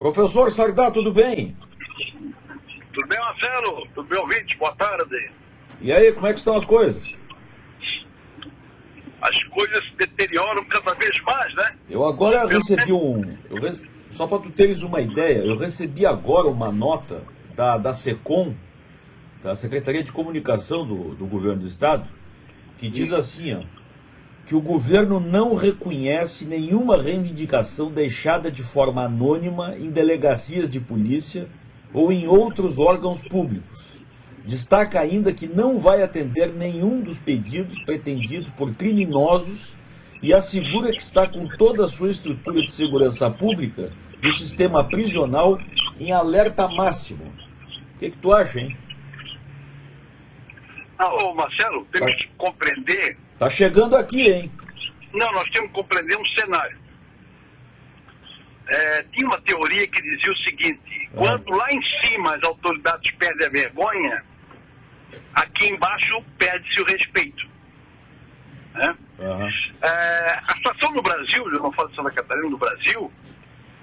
Professor Sardá, tudo bem? Tudo bem, Marcelo? Tudo bem, ouvinte? Boa tarde. E aí, como é que estão as coisas? As coisas se deterioram cada vez mais, né? Eu agora recebi só para tu teres uma ideia, eu recebi agora uma nota da SECOM, da Secretaria de Comunicação do Governo do Estado, que diz assim, ó, que o governo não reconhece nenhuma reivindicação deixada de forma anônima em delegacias de polícia ou em outros órgãos públicos. Destaca ainda que não vai atender nenhum dos pedidos pretendidos por criminosos e assegura que está com toda a sua estrutura de segurança pública do sistema prisional em alerta máximo. O que tu acha, hein? Marcelo, temos que compreender... Tá chegando aqui, hein? Não, nós temos que compreender um cenário. Tinha uma teoria que dizia o seguinte: quando lá em cima as autoridades perdem a vergonha, aqui embaixo perde-se o respeito. Né? A situação no Brasil, eu não falo de Santa Catarina, no Brasil,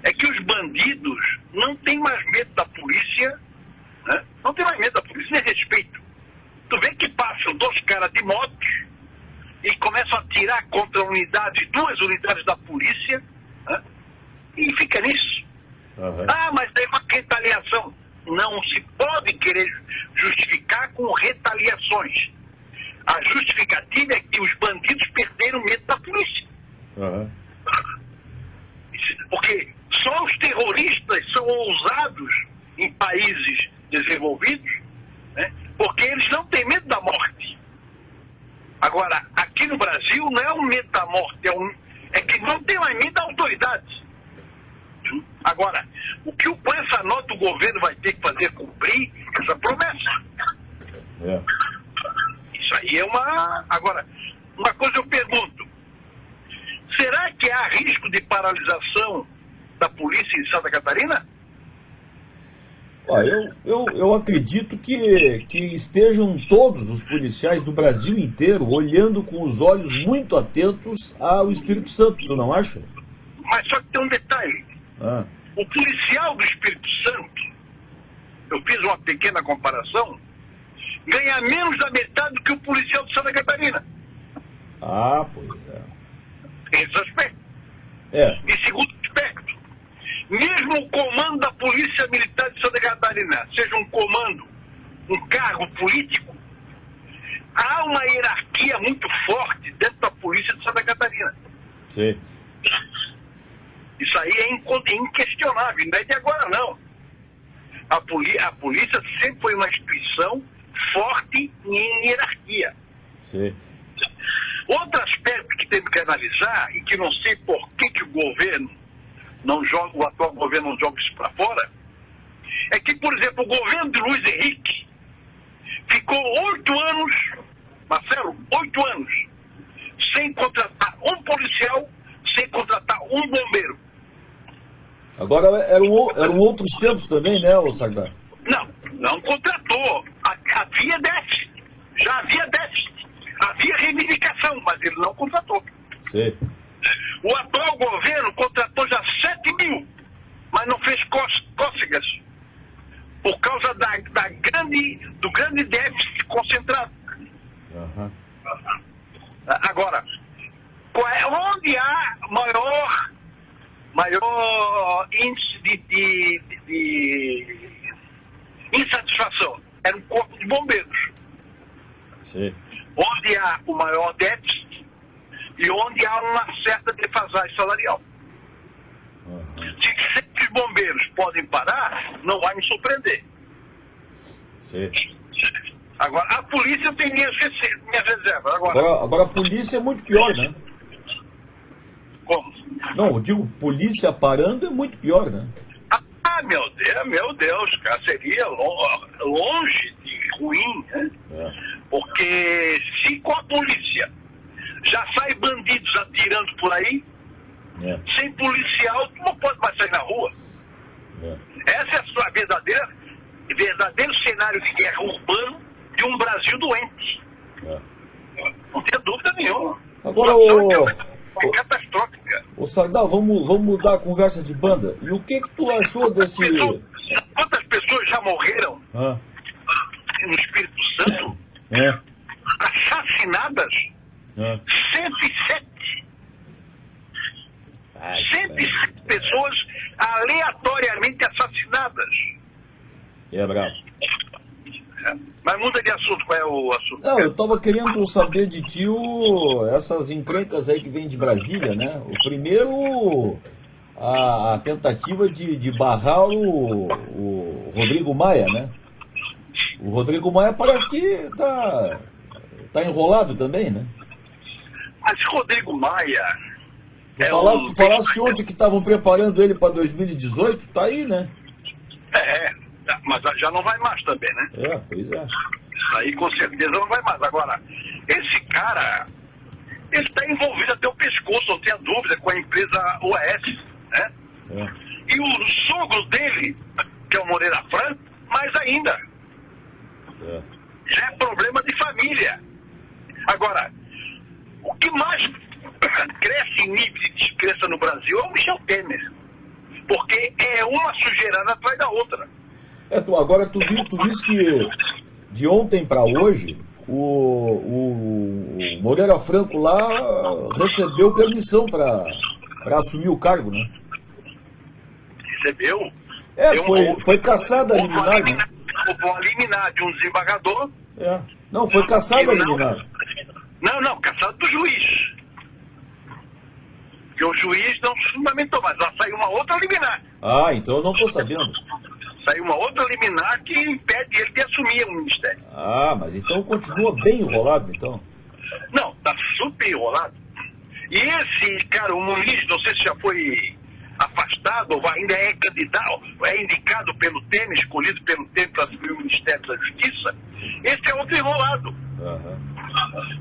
é que os bandidos não têm mais medo da polícia, né? Não tem mais medo da polícia, nem respeito. Tu vê que passam dois caras de moto e começam a atirar contra duas unidades da polícia, né? E fica nisso. Mas tem uma retaliação. Não se pode querer justificar com retaliações. A justificativa é que os bandidos perderam medo da polícia. Porque só os terroristas são ousados em países desenvolvidos, né? Porque eles não têm medo da morte. Agora, aqui no Brasil não é o medo da morte, é que não tem mais medo da autoridade. Agora, com essa nota o governo vai ter que fazer cumprir essa promessa. Isso aí é uma... Agora, uma coisa eu pergunto: será que há risco de paralisação da polícia em Santa Catarina? Eu acredito que estejam todos os policiais do Brasil inteiro olhando com os olhos muito atentos ao Espírito Santo, tu não acha? Mas só que tem um detalhe. O policial do Espírito Santo, eu fiz uma pequena comparação, ganha menos da metade do que o policial de Santa Catarina. Pois é. Esse aspecto. E segundo aspecto, mesmo o comando da Polícia Militar de Santa Catarina seja um cargo político, há uma hierarquia muito forte dentro da Polícia de Santa Catarina. Sim. Isso aí é inquestionável, não é de agora não. A polícia sempre foi uma instituição forte em hierarquia. Sim. Outro aspecto que temos que analisar, e que não sei por que o governo não joga, o atual governo não joga isso para fora, é que, por exemplo, o governo de Luiz Henrique ficou 8 anos, Marcelo, 8 anos, sem contratar um policial, sem contratar um bombeiro. Agora eram outros tempos também, né, Sardá? Não contratou. Havia déficit. Já havia déficit. Havia reivindicação, mas ele não contratou. Sim. O atual governo contratou já 7 mil, mas não fez cócegas por causa do grande déficit concentrado. Agora, onde há maior índice de insatisfação? É no corpo de bombeiros. Sim. Onde há o maior déficit e onde há uma certa defasagem salarial. Se sempre os bombeiros podem parar, não vai me surpreender. Sim. Agora, a polícia tem minhas reservas. Agora a polícia é muito pior, né? Como? Não, eu digo, polícia parando é muito pior, né? Meu Deus, cara, seria longe de ruim, né? Porque se com a polícia já sai bandidos atirando por aí, sem policial tu não pode mais sair na rua. Essa é a sua verdadeiro cenário de guerra urbano de um Brasil doente. Não tem dúvida nenhuma. Agora é catastrófica. Ô Sardal, vamos mudar a conversa de banda. E o que tu achou desse... Quantas pessoas já morreram no Espírito Santo? Assassinadas? 107. 107 pessoas aleatoriamente assassinadas. É bravo. Mas muda de assunto, qual é o assunto? Não, eu tava querendo saber de ti essas encrencas aí que vêm de Brasília, né? O primeiro, a tentativa de barrar o Rodrigo Maia, né? O Rodrigo Maia parece que tá enrolado também, né? Mas Rodrigo Maia... Tu falaste ontem que estavam preparando ele para 2018, tá aí, né? Mas já não vai mais também, né? Pois é. Isso aí com certeza não vai mais. Agora, esse cara, ele está envolvido até o pescoço, não tenha dúvida, com a empresa OAS, né? E o sogro dele, que é o Moreira Franco, mais ainda. Já é problema de família. Agora, o que mais cresce em nível de descrença no Brasil é o Michel Temer. Porque é uma sujeirada atrás da outra. Agora tu viste que de ontem para hoje o Moreira Franco lá recebeu permissão para assumir o cargo, né? Recebeu? Foi caçada a liminar, né? Houve uma liminar de um desembargador. Não, foi caçada a liminar. Não, caçada do juiz. Porque o juiz não se fundamentou, mas lá saiu uma outra liminar. Então eu não estou sabendo. Saiu uma outra liminar que impede ele de assumir o ministério. Mas então continua bem enrolado, então. Não, tá super enrolado. E esse cara, o Muniz, não sei se já foi afastado ou ainda é candidato, é indicado pelo Temer, escolhido pelo Temer para assumir o Ministério da Justiça, esse é outro enrolado.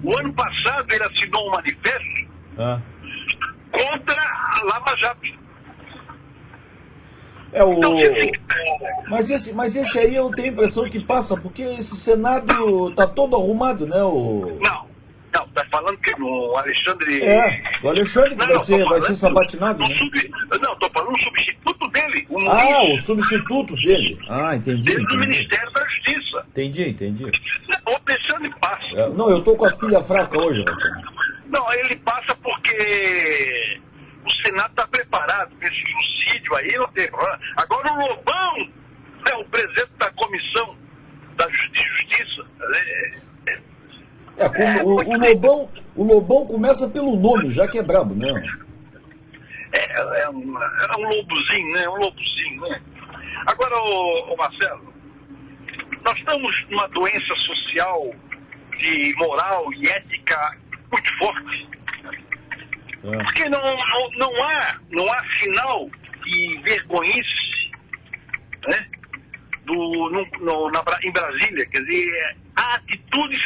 O ano passado ele assinou um manifesto contra a Lava Jato. Mas esse aí eu tenho a impressão que passa, porque esse Senado tá todo arrumado, né? Não, tá falando que o Alexandre... o Alexandre que vai ser sabatinado, né? Não, tô falando do substituto dele. O substituto dele. Entendi. Do Ministério da Justiça. Entendi. Não, o Alexandre passa. Não, eu tô com as pilhas fracas hoje, rapaz. Não, ele passa porque o Senado está preparado para esse suicídio aí, não tem problema. Agora o Lobão é o presidente da Comissão de Justiça. O Lobão começa pelo nome, já que é brabo, né? É um lobozinho, né? Agora, ô Marcelo, nós estamos numa doença social, de moral e ética muito forte. Porque não há sinal de vergonhice, né? Em Brasília. Quer dizer, as atitudes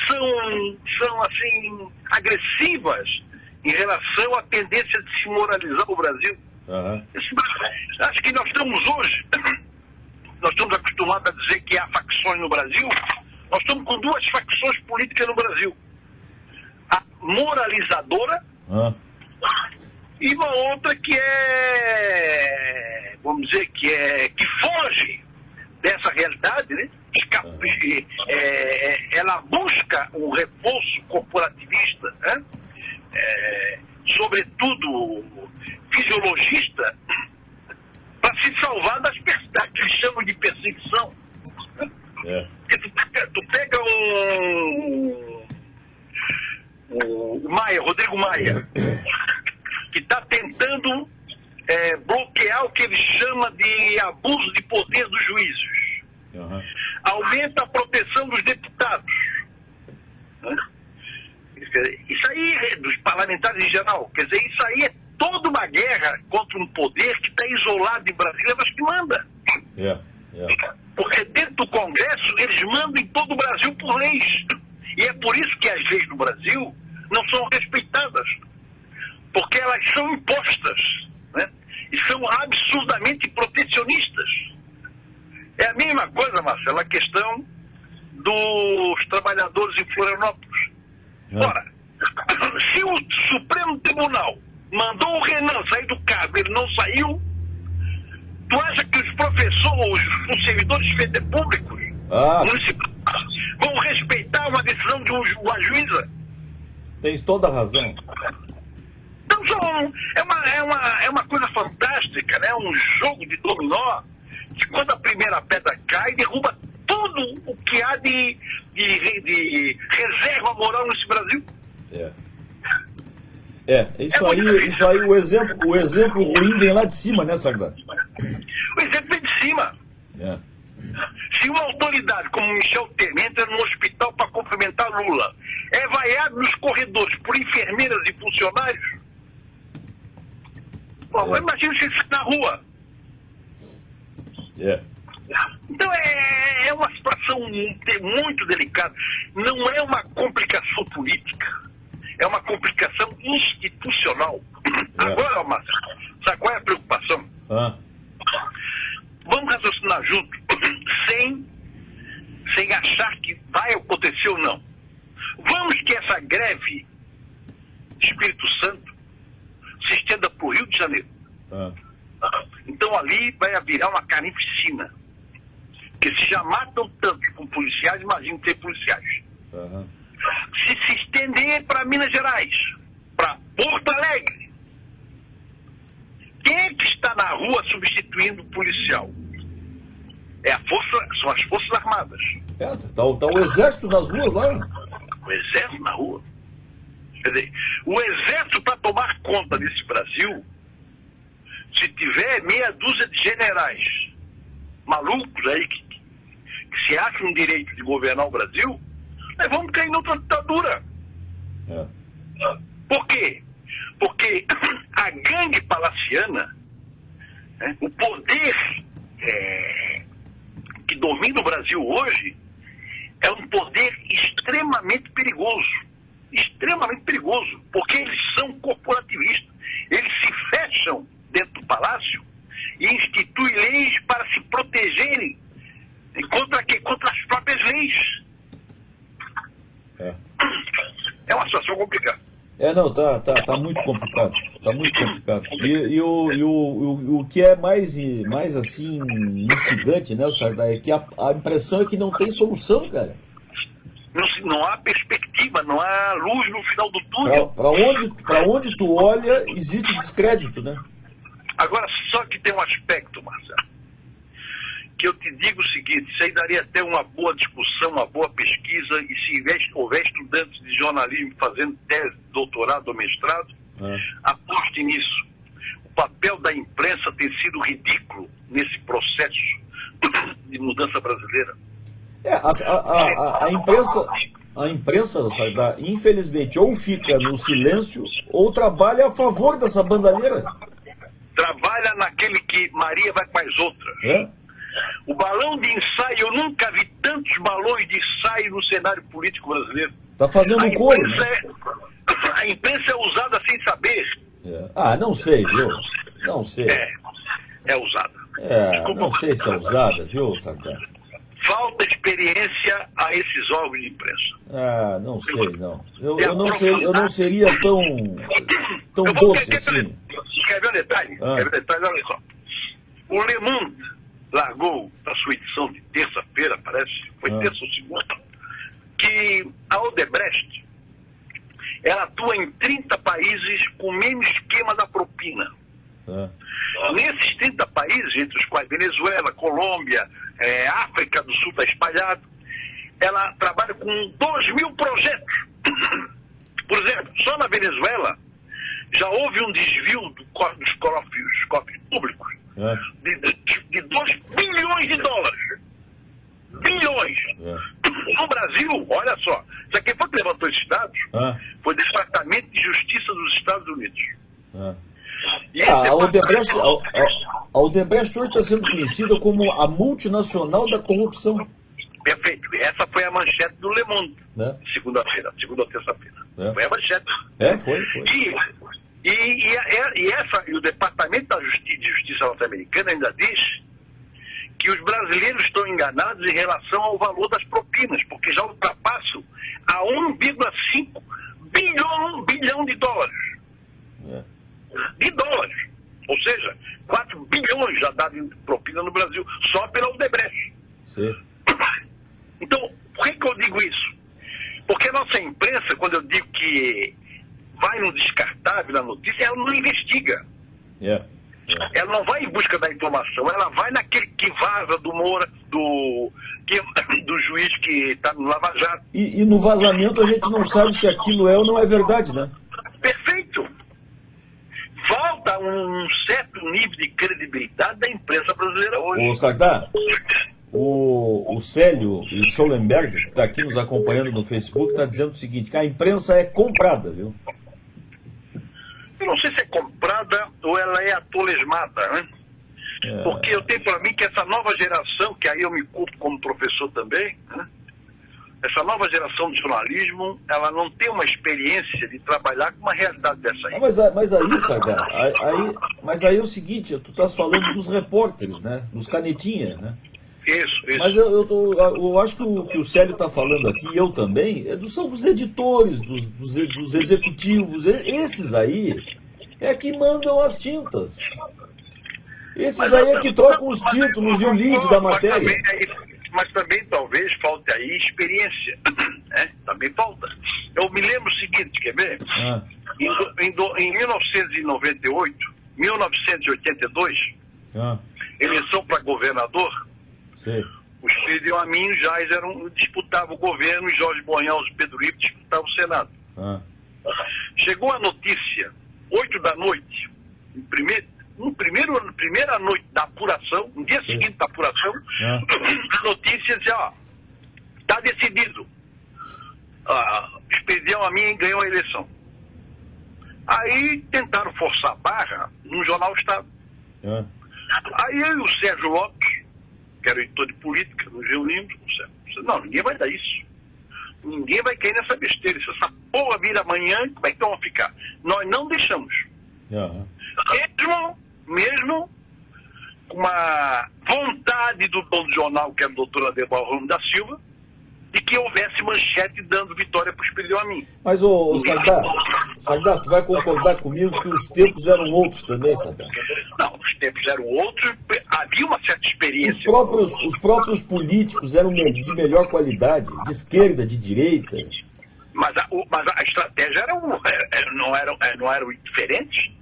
são assim, agressivas em relação à tendência de se moralizar o Brasil. Acho que nós estamos hoje, nós estamos acostumados a dizer que há facções no Brasil. Nós estamos com duas facções políticas no Brasil: a moralizadora e uma outra que vamos dizer, que foge dessa realidade, né? Ela busca um reforço corporativista, né? Sobretudo fisiologista, para se salvar das que eles chamam de perseguição. Tu pega o Maia, Rodrigo Maia, que está tentando bloquear o que ele chama de abuso de poder dos juízes. Aumenta a proteção dos deputados. Isso aí, dos parlamentares em geral, quer dizer, isso aí é toda uma guerra contra um poder que está isolado em Brasília, mas que manda. Porque dentro do Congresso, eles mandam em todo o Brasil por leis. E é por isso que as leis do Brasil não são respeitadas. Porque elas são impostas, né? E são absurdamente protecionistas. É a mesma coisa, Marcelo, a questão dos trabalhadores em Florianópolis. Ora, se o Supremo Tribunal mandou o Renan sair do cargo, ele não saiu. Tu acha que os professores, os servidores públicos municipais vão respeitar uma decisão de uma juíza? Tens toda a razão. Então é uma coisa fantástica, né? Um jogo de dominó que quando a primeira pedra cai, derruba tudo o que há de reserva moral nesse Brasil. Isso aí o exemplo ruim vem lá de cima, né, Sagrado? O exemplo vem de cima. Se uma autoridade como Michel Temer entra no hospital para cumprimentar Lula, é vaiado nos corredores por enfermeiras e funcionários, imagina se isso na rua. Então é uma situação muito delicada. Não é uma complicação política, é uma complicação institucional. Agora, Márcio, sabe qual é a preocupação? Vamos raciocinar junto, sem achar que vai acontecer ou não. Vamos que essa greve de Espírito Santo se estenda para o Rio de Janeiro. Então ali vai virar uma carnificina. Porque se já matam tanto com policiais, imagina ter policiais. Se estender para Minas Gerais, para Porto Alegre, quem é que está na rua substituindo o policial? São as Forças Armadas. Tá o exército nas ruas lá. O exército na rua. Quer dizer, o exército para tomar conta desse Brasil, se tiver meia dúzia de generais malucos aí que se acham no direito de governar o Brasil, nós vamos cair noutra ditadura. Por quê? Porque a gangue palaciana, o poder que domina o Brasil hoje, é um poder extremamente perigoso. Extremamente perigoso. Porque eles são corporativistas. Eles se fecham dentro do palácio e instituem leis para se protegerem contra as próprias leis. É uma situação complicada. Tá muito complicado. Tá muito complicado. E o que é mais assim, instigante, né, Sardá, é que a impressão é que não tem solução, cara. Não há perspectiva, não há luz no final do túnel. Pra onde tu olha, existe descrédito, né? Agora, só que tem um aspecto, Marcelo, que eu te digo o seguinte: isso aí daria até uma boa discussão, uma boa pesquisa, e se houver estudantes de jornalismo fazendo tese, doutorado ou mestrado, aposte nisso. O papel da imprensa tem sido ridículo nesse processo de mudança brasileira. A imprensa, Sardá, infelizmente, ou fica no silêncio, ou trabalha a favor dessa bandalheira. Trabalha naquele que Maria vai com as outras. O balão de ensaio, eu nunca vi tantos balões de ensaio no cenário político brasileiro. Tá fazendo coro, né? A imprensa é usada sem saber. Não sei, viu? Não sei. É usada. Desculpa, não sei se é usada, viu, Sardá? Falta experiência a esses órgãos de imprensa. Não sei, não. Eu não seria tão doce assim. Quer ver um detalhe? Olha só. O Le Monde largou na sua edição de terça-feira, parece, foi terça ou segunda, que a Odebrecht, ela atua em 30 países com o mesmo esquema da propina. Nesses 30 países, entre os quais Venezuela, Colômbia, África do Sul está espalhado, ela trabalha com 2.000 projetos. Por exemplo, só na Venezuela já houve um desvio dos cofres públicos de 2 bilhões de dólares. Bilhões. No Brasil, olha só, isso aqui foi que levantou esses dados, foi o Departamento de Justiça dos Estados Unidos. A Odebrecht hoje está sendo conhecida como a multinacional da corrupção. Perfeito. Essa foi a manchete do Le Monde, segunda ou terça-feira. Foi a manchete. Foi. E o Departamento de Justiça norte-americana ainda diz que os brasileiros estão enganados em relação ao valor das propinas, porque já ultrapassam a 1,5 bilhão de dólares. de dólares. Ou seja, 4 bilhões já dados em propina no Brasil, só pela Odebrecht. Sim. Então, por que eu digo isso? Porque a nossa imprensa, quando eu digo que vai no descartável na notícia, ela não investiga. Ela não vai em busca da informação, ela vai naquele que vaza do Moura, do juiz que está no Lava Jato. E no vazamento a gente não sabe se aquilo é ou não é verdade, né? Perfeito. Falta um certo nível de credibilidade da imprensa brasileira hoje. Ô, Sardá, o Célio Schollenberg, que está aqui nos acompanhando no Facebook, está dizendo o seguinte, que a imprensa é comprada, viu? Eu não sei se é comprada ou ela é atolesmada, né? Porque eu tenho para mim que essa nova geração, que aí eu me culpo como professor também, né? Essa nova geração de jornalismo, ela não tem uma experiência de trabalhar com uma realidade dessa aí. Mas aí, Sardá, mas aí é o seguinte, tu estás falando dos repórteres, né? Dos canetinhas, né? Isso. Mas eu acho que o que o Célio está falando aqui, e eu também, são dos editores, dos executivos. Esses aí é que mandam as tintas. Esses aí é que trocam os títulos e o lead da matéria. Mas também talvez falte aí experiência. Né? Também falta. Eu me lembro o seguinte, quer ver? Em 1998, 1982, eleição para governador, os filhos de Amin e o Jais disputavam o governo e Jorge Bonhão e Pedro Ivo disputavam o Senado. Chegou a notícia, 8 da noite, primeira noite da apuração, no dia seguinte da apuração, a notícia dizia, está decidido. Expedião Amin ganhou a eleição. Aí tentaram forçar a barra no Jornal Estado. Aí eu e o Sérgio Lopes, que era editor de política, nos reunimos com o Sérgio. Não, ninguém vai dar isso. Ninguém vai cair nessa besteira. Se essa porra vira amanhã, como é que vão ficar? Nós não deixamos. Mesmo com uma vontade do dono do jornal, que é o doutor Adebal Ramos da Silva, de que houvesse manchete dando vitória para o Expedião Amin. Mas, Sardá, tu vai concordar comigo que os tempos eram outros também, Sardá? Não, os tempos eram outros, havia uma certa experiência. Os próprios políticos eram de melhor qualidade, de esquerda, de direita. Mas a estratégia não eram diferentes.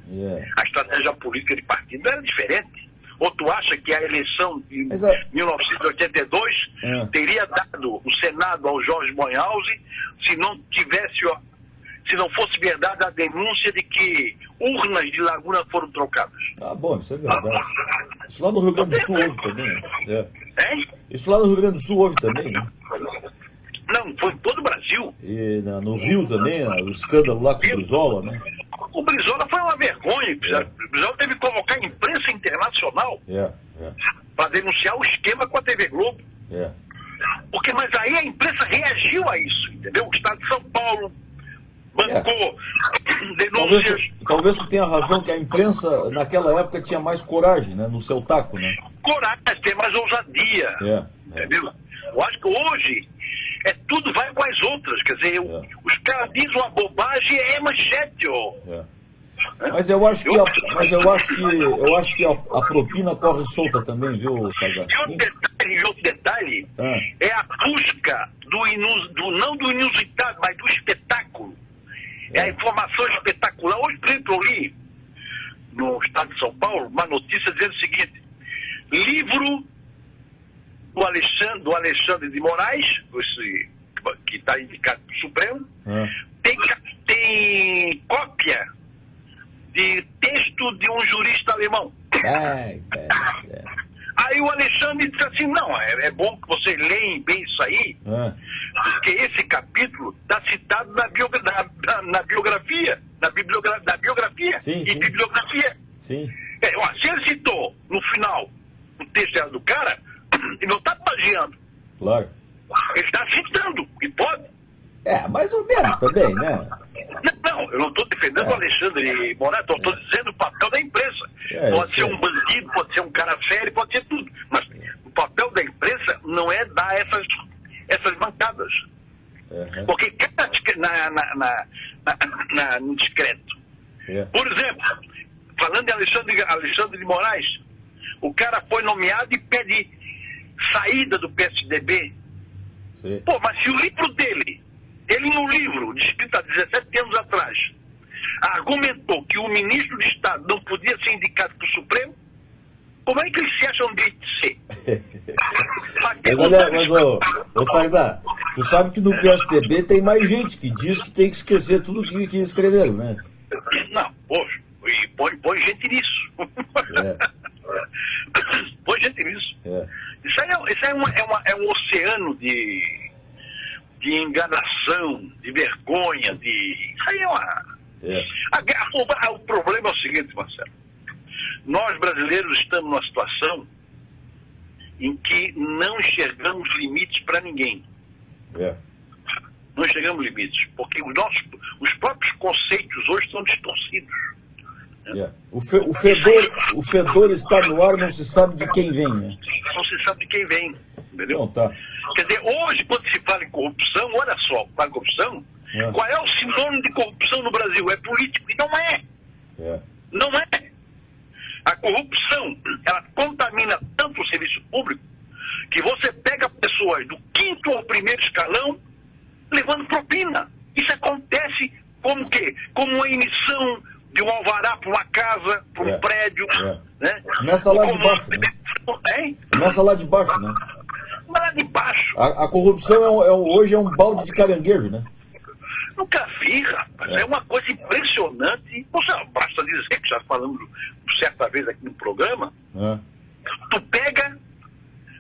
A estratégia política de partido era diferente. Ou tu acha que a eleição de 1982 teria dado o Senado ao Jorge Bonhausen se não fosse verdade a denúncia de que urnas de Laguna foram trocadas? Bom, isso é verdade. Isso lá no Rio Grande do Sul houve também. Isso lá no Rio Grande do Sul houve também, né? Não, foi em todo o Brasil. E no Rio também, o escândalo lá com o Brizola, né? O Brizola foi uma vergonha. O Brizola teve que convocar a imprensa internacional para denunciar o esquema com a TV Globo. Mas aí a imprensa reagiu a isso, entendeu? O Estado de São Paulo bancou denúncias. Talvez tu tenha razão que a imprensa naquela época tinha mais coragem, né? No seu taco, né? Coragem, tem mais ousadia. Entendeu? Eu acho que hoje tudo vai com as outras, quer dizer, os caras dizem uma bobagem, é manchete, Mas eu acho que a propina corre solta também, viu, Sardá? E outro detalhe é a busca não do inusitado, mas do espetáculo. É a informação espetacular. Hoje, por exemplo, eu li no Estado de São Paulo uma notícia dizendo o seguinte: livro do Alexandre de Moraes, que está indicado para o Supremo, tem cópia de texto de um jurista alemão. Aí o Alexandre disse assim, não, é bom que vocês leem bem isso aí, porque esse capítulo está citado na biografia. Sim. Bibliografia. Sim. Se ele citou no final o texto era do cara, ele não está plagiando. Claro. Ele está citando, e pode. Mais ou menos também, né? Não, eu não estou defendendo o Alexandre Moraes, estou dizendo o papel da imprensa. Pode ser um bandido, pode ser um cara sério, pode ser tudo. Mas o papel da imprensa não é dar essas bancadas. Porque cai no discreto. Por exemplo, falando em Alexandre de Moraes, o cara foi nomeado e pede saída do PSDB. Sim. Pô, mas se o livro dele, ele no livro, escrito há 17 anos atrás, argumentou que o ministro de Estado não podia ser indicado para o Supremo, como é que eles se acham direito de ser? Mas olha, ô Sardá, tu sabe que no PSDB tem mais gente que diz que tem que esquecer tudo que escreveram, né? Não, poxa, e põe gente nisso. Põe gente nisso. Isso aí é um oceano de enganação, de vergonha, isso aí é uma... O problema é o seguinte, Marcelo. Nós brasileiros estamos numa situação em que não enxergamos limites para ninguém. Não enxergamos limites, porque os próprios conceitos hoje são distorcidos. O fedor está no ar, não se sabe de quem vem, né? Não se sabe de quem vem, entendeu? Não, tá. Quer dizer, hoje, quando se fala em corrupção, olha só, fala em corrupção, qual é o sinônimo de corrupção no Brasil? É político, e não é. Não é. A corrupção, ela contamina tanto o serviço público que você pega pessoas do 5º ao 1º escalão levando propina. Isso acontece como quê? Como uma emissão de um alvará para uma casa, para um prédio. Né? Começa lá de baixo, né? Começa lá de baixo, né? Lá de baixo. A corrupção hoje é um balde de caranguejo, né? Nunca vi, rapaz. É uma coisa impressionante. Basta dizer que já falamos certa vez aqui no programa. Tu pega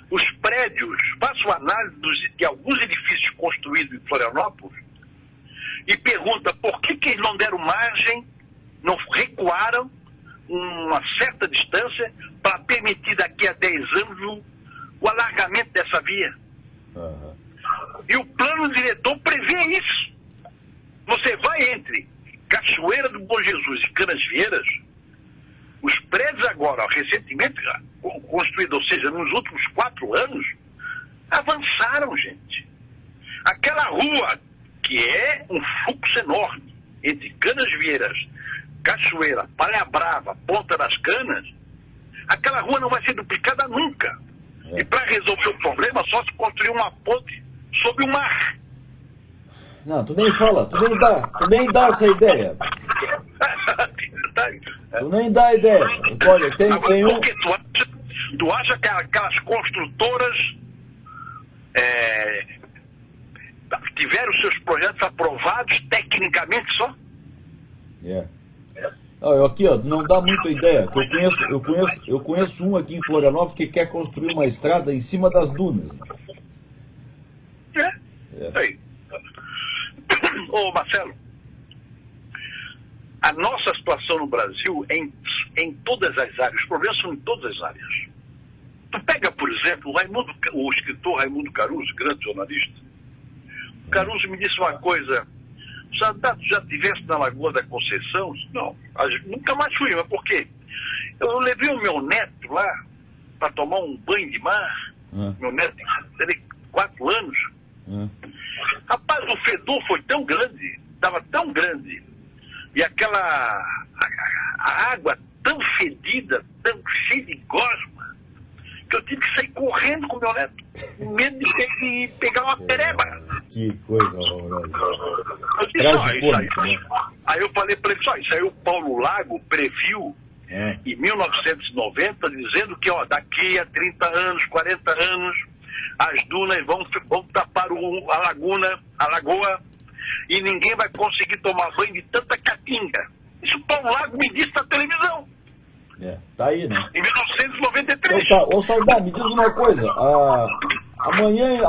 os prédios, faça uma análise de alguns edifícios construídos em Florianópolis e pergunta por que eles não deram margem, não recuaram uma certa distância para permitir daqui a 10 anos o alargamento dessa via. E o plano diretor prevê isso. Você vai entre Cachoeira do Bom Jesus e Canasvieiras, os prédios agora, recentemente construídos, ou seja, nos últimos 4 anos, avançaram, gente. Aquela rua, que é um fluxo enorme, entre Canasvieiras, Cachoeira, Praia Brava, Ponta das Canas, aquela rua não vai ser duplicada nunca. E para resolver o problema, só se construir uma ponte sobre o mar. Não, tu nem fala, tu nem dá essa ideia. Tu nem dá a ideia. Olha, tem um... Porque tu acha que aquelas construtoras tiveram seus projetos aprovados tecnicamente só? Aqui, não dá muita ideia. Eu conheço um aqui em Florianópolis que quer construir uma estrada em cima das dunas. Aí. Ô Marcelo, a nossa situação no Brasil é em todas as áreas, os problemas são em todas as áreas. Tu pega, por exemplo, o escritor Raimundo Caruso, grande jornalista. O Caruso me disse uma coisa: já estivesse na Lagoa da Conceição? Não, nunca mais fui, mas por quê? Eu levei o meu neto lá para tomar um banho de mar. Meu neto tem 4 anos. Rapaz, o fedor foi tão grande, estava tão grande, e a água tão fedida, tão cheia de gosma, que eu tive que sair correndo com o meu neto, com medo de pegar uma pereba. Que coisa horrorosa. Aí eu falei para ele, isso aí o Paulo Lago previu em 1990, dizendo que daqui a 30 anos, 40 anos, as dunas vão tapar a lagoa, e ninguém vai conseguir tomar banho de tanta caatinga. Isso o Paulo Lago me disse na televisão. Tá aí, né? Em 1993. Então tá. Ô Sardá, me diz uma coisa. Amanhã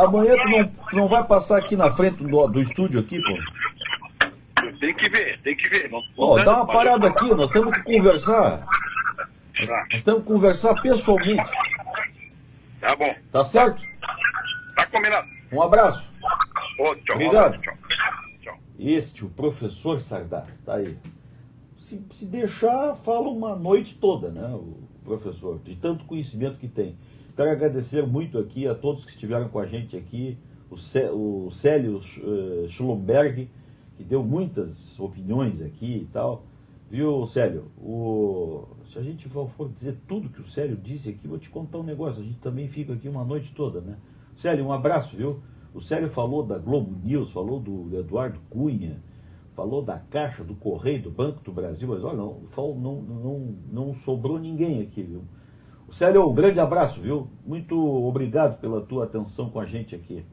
tu não vai passar aqui na frente do estúdio aqui, pô? Tem que ver. Dá uma parada aqui, nós temos que conversar. Nós temos que conversar pessoalmente. Tá bom. Tá certo? Tá combinado. Um abraço. Tchau. Obrigado. Tchau. O professor Sardá, tá aí. Se deixar, fala uma noite toda, né, o professor, de tanto conhecimento que tem. Quero agradecer muito aqui a todos que estiveram com a gente aqui, o Célio Schlumberg, que deu muitas opiniões aqui e tal. viu, Célio? Se a gente for dizer tudo que o Célio disse aqui, vou te contar um negócio. A gente também fica aqui uma noite toda, né? Célio, um abraço, viu? O Célio falou da Globo News, falou do Eduardo Cunha, falou da Caixa, do Correio, do Banco do Brasil, mas olha, não sobrou ninguém aqui, viu? O Célio, um grande abraço, viu? Muito obrigado pela tua atenção com a gente aqui.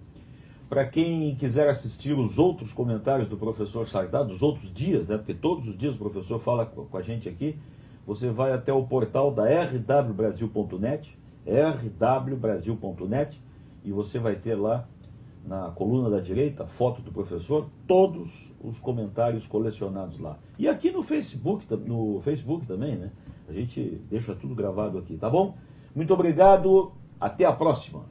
Para quem quiser assistir os outros comentários do professor Sardá, dos outros dias, né? Porque todos os dias o professor fala com a gente aqui, você vai até o portal da rwbrasil.net, rwbrasil.net, e você vai ter lá, na coluna da direita, a foto do professor, todos os comentários colecionados lá. E aqui no Facebook também, né? A gente deixa tudo gravado aqui, tá bom? Muito obrigado, até a próxima.